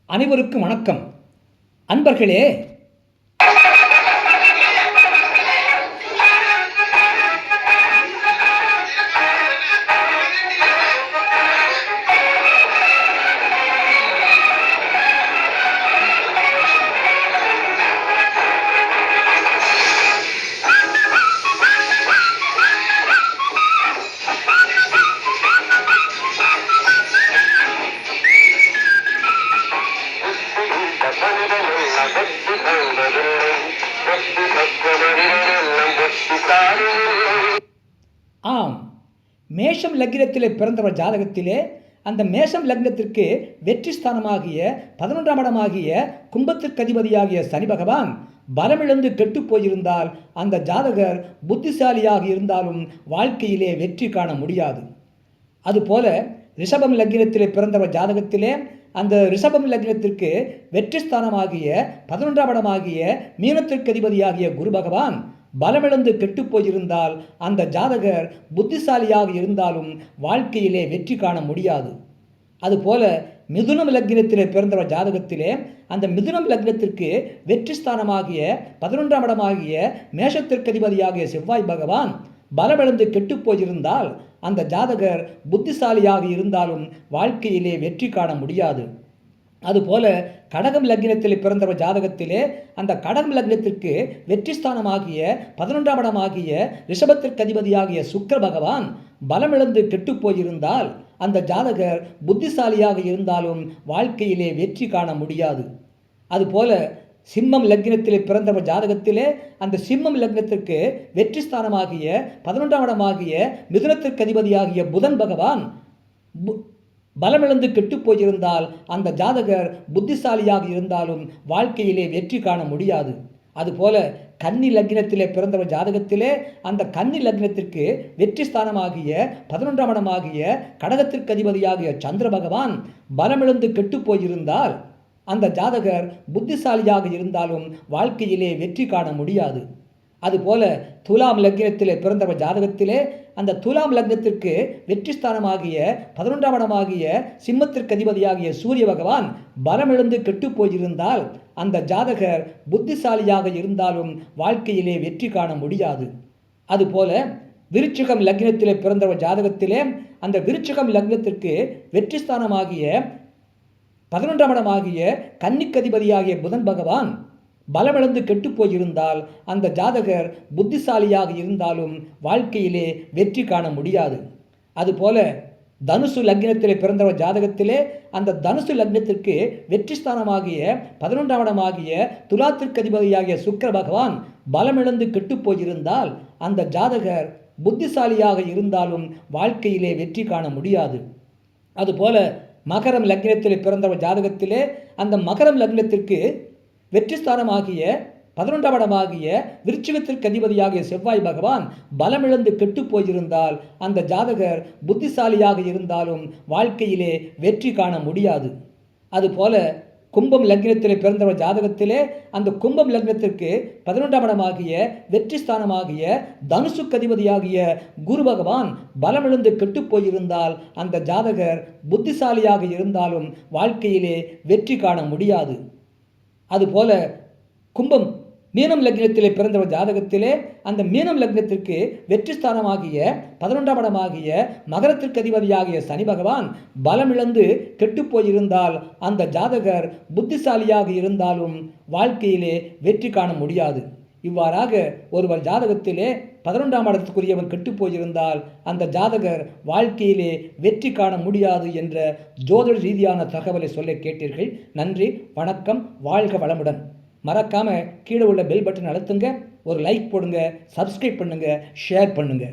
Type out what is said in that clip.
அனைவருக்கும் வணக்கம். அன்பர்களே, ஆம், மேஷம் லக்னத்திலே பிறந்தவர் ஜாதகத்திலே அந்த மேஷம் லக்னத்திற்கு வெற்றி ஸ்தானமாகிய 11ஆம் இடமாகிய கும்பத்திற்கு அதிபதியாகிய சனி பகவான் பலமிழந்து கெட்டு போயிருந்தால் அந்த ஜாதகர் புத்திசாலியாக இருந்தாலும் வாழ்க்கையிலே வெற்றி காண முடியாது. அதுபோல ரிஷபம் லக்னத்திலே பிறந்தவர் ஜாதகத்திலே அந்த ரிஷபம் லக்னத்திற்கு வெற்றி ஸ்தானமாகிய 11ஆம் இடமாகிய மீனத்திற்கு அதிபதியாகிய குரு பகவான் பலமிழந்து கெட்டு போயிருந்தால் அந்த ஜாதகர் புத்திசாலியாக இருந்தாலும் வாழ்க்கையிலே வெற்றி காண முடியாது. அதுபோல மிதுனம் லக்னத்திலே பிறந்தவர் ஜாதகத்திலே அந்த மிதுனம் லக்னத்திற்கு வெற்றி ஸ்தானமாகிய 11ஆம் இடமாகிய மேஷத்திற்கு அதிபதியாகிய செவ்வாய் பகவான் பலமிழந்து கெட்டு போயிருந்தால் அந்த ஜாதகர் புத்திசாலியாக இருந்தாலும் வாழ்க்கையிலே வெற்றி காண முடியாது. அதுபோல கடகம் லக்னத்தில் பிறந்தவர் ஜாதகத்திலே அந்த கடகம் லக்னத்திற்கு வெற்றி ஸ்தானமாகிய 11ஆம் இடமாகிய ரிஷபத்திற்கு அதிபதியாகிய சுக்கிர பகவான் பலமிழந்து கெட்டு போயிருந்தால் அந்த ஜாதகர் புத்திசாலியாக இருந்தாலும் வாழ்க்கையிலே வெற்றி காண முடியாது. அதுபோல சிம்மம் லக்னத்திலே பிறந்தவர் ஜாதகத்திலே அந்த சிம்மம் லக்னத்திற்கு வெற்றி ஸ்தானமாகிய 11ஆம் இடமாகிய மிதுனத்திற்கு அதிபதியாகிய புதன் பகவான் பலமிழந்து கெட்டு போயிருந்தால் அந்த ஜாதகர் புத்திசாலியாக இருந்தாலும் வாழ்க்கையிலே வெற்றி காண முடியாது. அதுபோல கன்னி லக்னத்திலே பிறந்தவர் ஜாதகத்திலே அந்த கன்னி லக்னத்திற்கு வெற்றி ஸ்தானமாகிய 11ஆம் இடமாகிய கடகத்திற்கு அதிபதியாகிய சந்திர பகவான் பலமிழந்து கெட்டு போயிருந்தால் அந்த ஜாதகர் புத்திசாலியாக இருந்தாலும் வாழ்க்கையிலே வெற்றி காண முடியாது. அதுபோல துலாம் லக்னத்திலே பிறந்தவர் ஜாதகத்திலே அந்த துலாம் லக்னத்திற்கு வெற்றி ஸ்தானமாகிய 11ஆம் இடமாகிய சிம்மத்திற்கு அதிபதியாகிய சூரிய பகவான் பலமிழந்து கெட்டு போயிருந்தால் அந்த ஜாதகர் புத்திசாலியாக இருந்தாலும் வாழ்க்கையிலே வெற்றி காண முடியாது. அதுபோல விருச்சிகம் லக்னத்திலே பிறந்தவர் ஜாதகத்திலே அந்த விருச்சிகம் லக்னத்திற்கு வெற்றி ஸ்தானமாகிய 11ஆம் இடமாகிய கன்னிக்கு அதிபதியாகிய புதன் பகவான் பலமிழந்து கெட்டு போயிருந்தால் அந்த ஜாதகர் புத்திசாலியாக இருந்தாலும் வாழ்க்கையிலே வெற்றி காண முடியாது. அதுபோல தனுசு லக்னத்திலே பிறந்தவர் ஜாதகத்திலே அந்த தனுசு லக்னத்திற்கு வெற்றி ஸ்தானமாகிய 11ஆம் இடமாகிய துலாத்திற்கு அதிபதியாகிய சுக்கிர பகவான் பலமிழந்து கெட்டு போயிருந்தால் அந்த ஜாதகர் புத்திசாலியாக இருந்தாலும் வாழ்க்கையிலே வெற்றி காண முடியாது. அதுபோல மகரம் லக்னத்திலே பிறந்தவர் ஜாதகத்திலே அந்த மகரம் லக்னத்திற்கு வெற்றி ஸ்தானமாகிய 11ஆம் இடமாகிய விருச்சிகத்திற்கு அதிபதியாகிய செவ்வாய் பகவான் பலமிழந்து கெட்டு போயிருந்தால் அந்த ஜாதகர் புத்திசாலியாக இருந்தாலும் வாழ்க்கையிலே வெற்றி காண முடியாது. அதுபோல கும்பம் லக்னத்திலே பிறந்தவர் ஜாதகத்திலே அந்த கும்பம் லக்னத்திற்கு 11ஆம் இடமாகிய வெற்றி ஸ்தானமாகிய தனுசுக்கு அதிபதியாகிய குரு பகவான் பலமிழந்து கெட்டு போயிருந்தால் அந்த ஜாதகர் புத்திசாலியாக இருந்தாலும் வாழ்க்கையிலே வெற்றி காண முடியாது. அதுபோல கும்பம் மீனம் லக்னத்திலே பிறந்தவர் ஜாதகத்திலே அந்த மீனம் லக்னத்திற்கு வெற்றி ஸ்தானமாகிய 11ஆம் இடமாகிய மகரத்திற்கு அதிபதியாகிய சனி பகவான் பலமிழந்து கெட்டு போயிருந்தால் அந்த ஜாதகர் புத்திசாலியாக இருந்தாலும் வாழ்க்கையிலே வெற்றி காண முடியாது. இவ்வாறாக ஒருவர் ஜாதகத்திலே 11ஆம் இடத்துக்குரியவன் கெட்டு போயிருந்தால் அந்த ஜாதகர் வாழ்க்கையிலே வெற்றி காண முடியாது என்ற ஜோதிட ரீதியான தகவலை சொல்ல கேட்டீர்கள். நன்றி, வணக்கம், வாழ்க வளமுடன். மறக்காம கீழே உள்ள பெல் பட்டன் அழுத்துங்க, ஒரு லைக் போடுங்க, சப்ஸ்கிரைப் பண்ணுங்க, ஷேர் பண்ணுங்க.